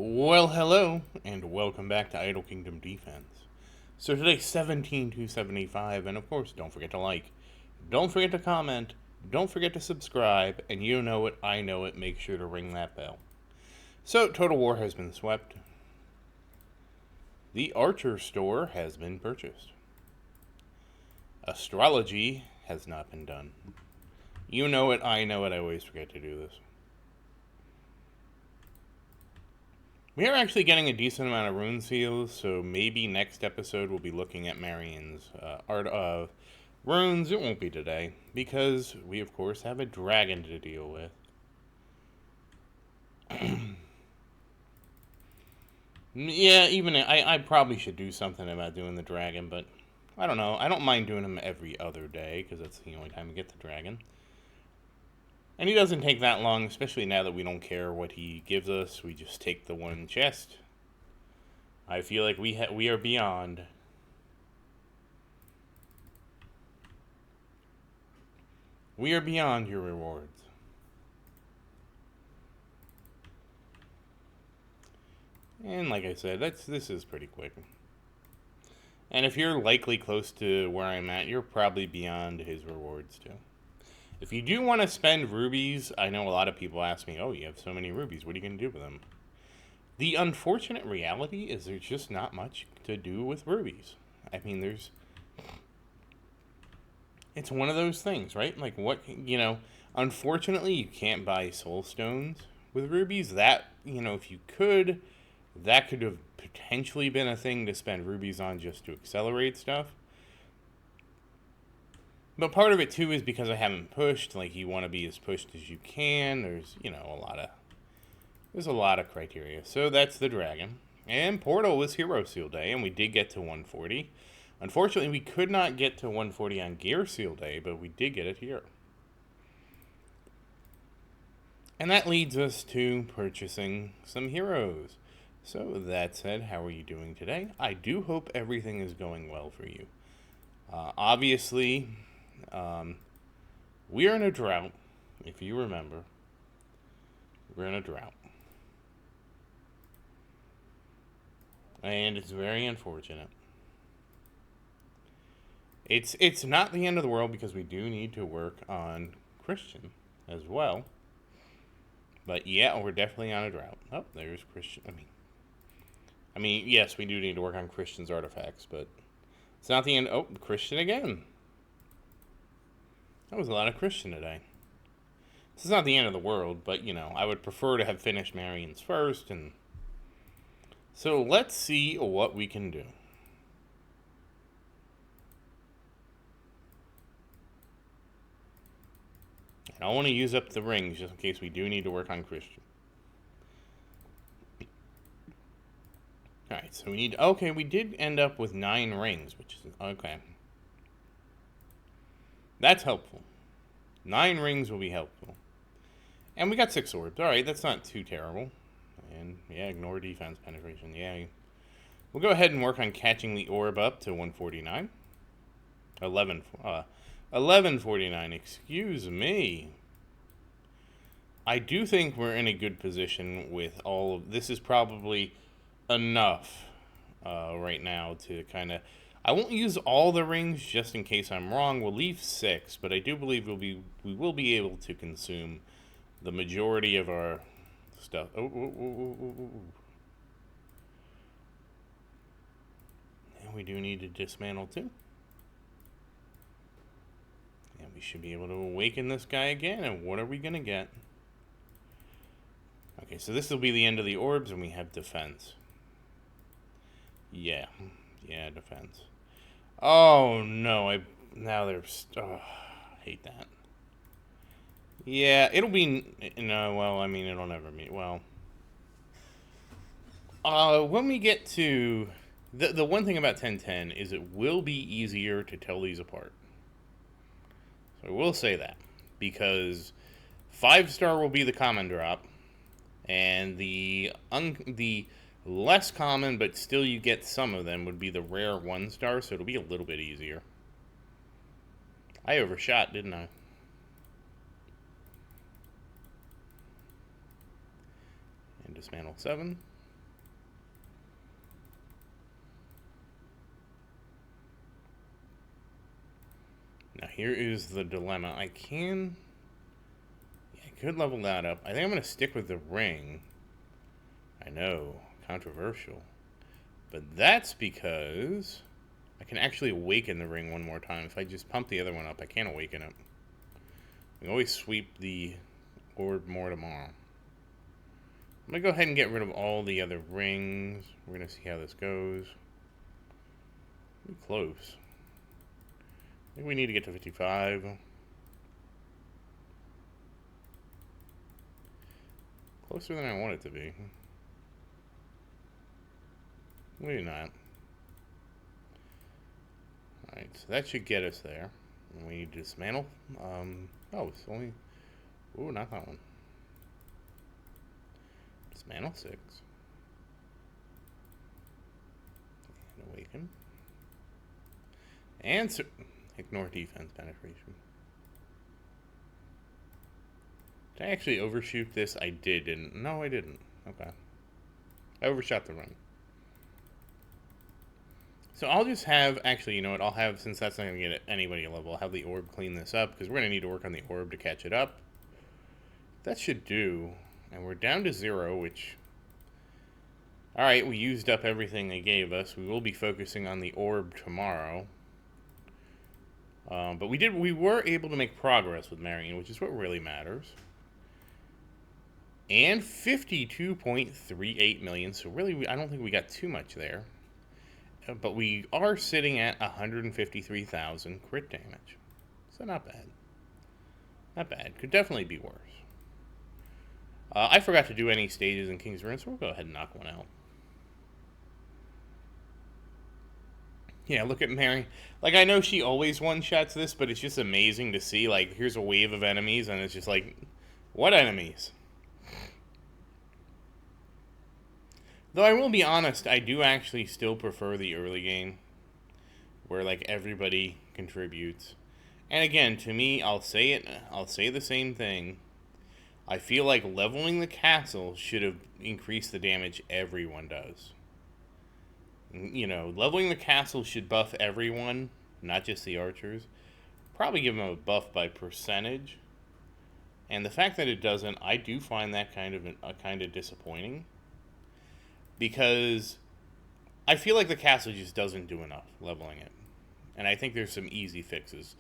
Well, hello, and welcome back to Idle Kingdom Defense. So today's 17-275, and of course, don't forget to like, don't forget to comment, don't forget to subscribe, and you know it, I know it, make sure to ring that bell. So, Total War has been swept. The Archer store has been purchased. Astrology has not been done. You know it, I know it, I always forget to do this. We are actually getting a decent amount of rune seals, so maybe next episode we'll be looking at Marian's art of runes. It won't be today, because we of course have a dragon to deal with. Yeah, even I probably should do something about doing the dragon, but I don't know. I don't mind doing him every other day, because that's the only time we get the dragon. And he doesn't take that long, especially now that we don't care what he gives us. We just take the one chest. I feel like we are beyond. We are beyond your rewards. And like I said, this is pretty quick. And if you're likely close to where I'm at, you're probably beyond his rewards too. If you do want to spend rubies, I know a lot of people ask me, oh, you have so many rubies, what are you going to do with them? The unfortunate reality is there's just not much to do with rubies. I mean, it's one of those things, right? Like, unfortunately, you can't buy soul stones with rubies. That, if you could, that could have potentially been a thing to spend rubies on just to accelerate stuff. But part of it, too, is because I haven't pushed. Like, you want to be as pushed as you can. There's, there's a lot of criteria. So that's the dragon. And Portal was Hero Seal Day, and we did get to 140. Unfortunately, we could not get to 140 on Gear Seal Day, but we did get it here. And that leads us to purchasing some heroes. So that said, how are you doing today? I do hope everything is going well for you. Obviously, we are in a drought, if you remember. We're in a drought. And it's very unfortunate. It's not the end of the world because we do need to work on Christian as well. But yeah, we're definitely on a drought. Oh, there's Christian. I mean, yes, we do need to work on Christian's artifacts, but it's not the end. Oh, Christian again. That was a lot of Christian today. This is not the end of the world, but, I would prefer to have finished Marian's first, and so let's see what we can do. And I want to use up the rings just in case we do need to work on Christian. Alright, so we did end up with 9 rings, which is, okay. That's helpful. 9 rings will be helpful. And we got 6 orbs. Alright, that's not too terrible. And, yeah, ignore defense penetration. Yeah. We'll go ahead and work on catching the orb up to 149. 1149, excuse me. I do think we're in a good position with all of... This is probably enough right now to kind of... I won't use all the rings just in case I'm wrong. We'll leave 6, but I do believe we will be able to consume the majority of our stuff. And we do need to dismantle too. And we should be able to awaken this guy again. And what are we going to get? Okay, so this will be the end of the orbs, and we have defense. Yeah, defense. Oh, no, now there's... I hate that. Yeah, it'll be... No, well, I mean, it'll never be... Well... when we get to... The one thing about 1010 is it will be easier to tell these apart. So I will say that. Because 5-star will be the common drop. And the less common, but still you get some of them, would be the rare 1-star, so it'll be a little bit easier. I overshot, didn't I? And dismantle 7. here is the dilemma. I could level that up. I think I'm going to stick with the ring. I know, controversial. But that's because I can actually awaken the ring one more time. If I just pump the other one up, I can't awaken it. We can always sweep the orb more tomorrow. I'm going to go ahead and get rid of all the other rings. We're going to see how this goes. We're close. I think we need to get to 55. Closer than I want it to be. Maybe not. Alright, so that should get us there. And we need to dismantle. Oh, it's only... Ooh, not that one. Dismantle 6. And awaken. And ignore defense penetration. Did I actually overshoot this? I did, didn't. No, I didn't. Okay. I overshot the run. So I'll just have, actually, you know what, I'll have, since that's not going to get anybody a level, I'll have the orb clean this up, because we're going to need to work on the orb to catch it up. That should do. And we're down to 0, which... Alright, we used up everything they gave us. We will be focusing on the orb tomorrow. But we were able to make progress with Marian, which is what really matters. And 52.38 million, so really, I don't think we got too much there. But we are sitting at 153,000 crit damage. So not bad. Not bad. Could definitely be worse. I forgot to do any stages in King's Ruin, so we'll go ahead and knock one out. Yeah, look at Marian. Like, I know she always one-shots this, but it's just amazing to see, like, here's a wave of enemies, and it's just like, what enemies? Though I will be honest, I do actually still prefer the early game, where, like, everybody contributes. And again, to me, I'll say the same thing. I feel like leveling the castle should have increased the damage everyone does. You know, leveling the castle should buff everyone, not just the archers. Probably give them a buff by percentage. And the fact that it doesn't, I do find that kind of disappointing. Because I feel like the castle just doesn't do enough leveling it. And I think there's some easy fixes.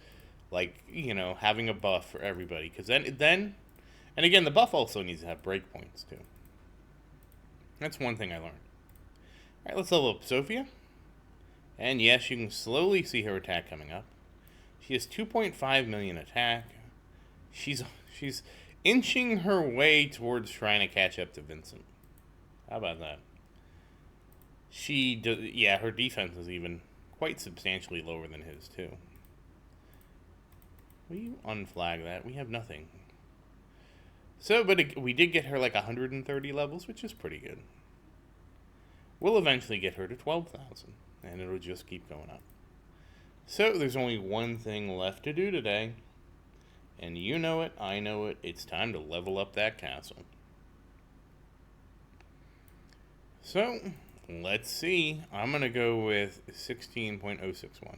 Like, you know, having a buff for everybody. Because then, and again, the buff also needs to have breakpoints too. That's one thing I learned. Alright, let's level up Sophia. And yes, you can slowly see her attack coming up. She has 2.5 million attack. She's inching her way towards trying to catch up to Vincent. How about that? Yeah, her defense is even quite substantially lower than his, too. Will you unflag that? We have nothing. So, but we did get her like 130 levels, which is pretty good. We'll eventually get her to 12,000, and it'll just keep going up. So, there's only one thing left to do today. And you know it, I know it, it's time to level up that castle. So, let's see. I'm going to go with 16.061.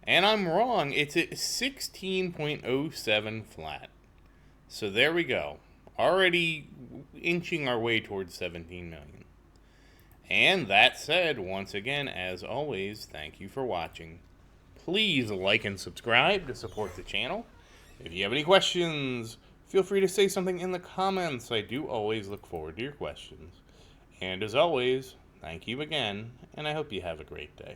And I'm wrong. It's at 16.07 flat. So there we go. Already inching our way towards 17 million. And that said, once again, as always, thank you for watching. Please like and subscribe to support the channel. If you have any questions, feel free to say something in the comments. I do always look forward to your questions. And as always, thank you again, and I hope you have a great day.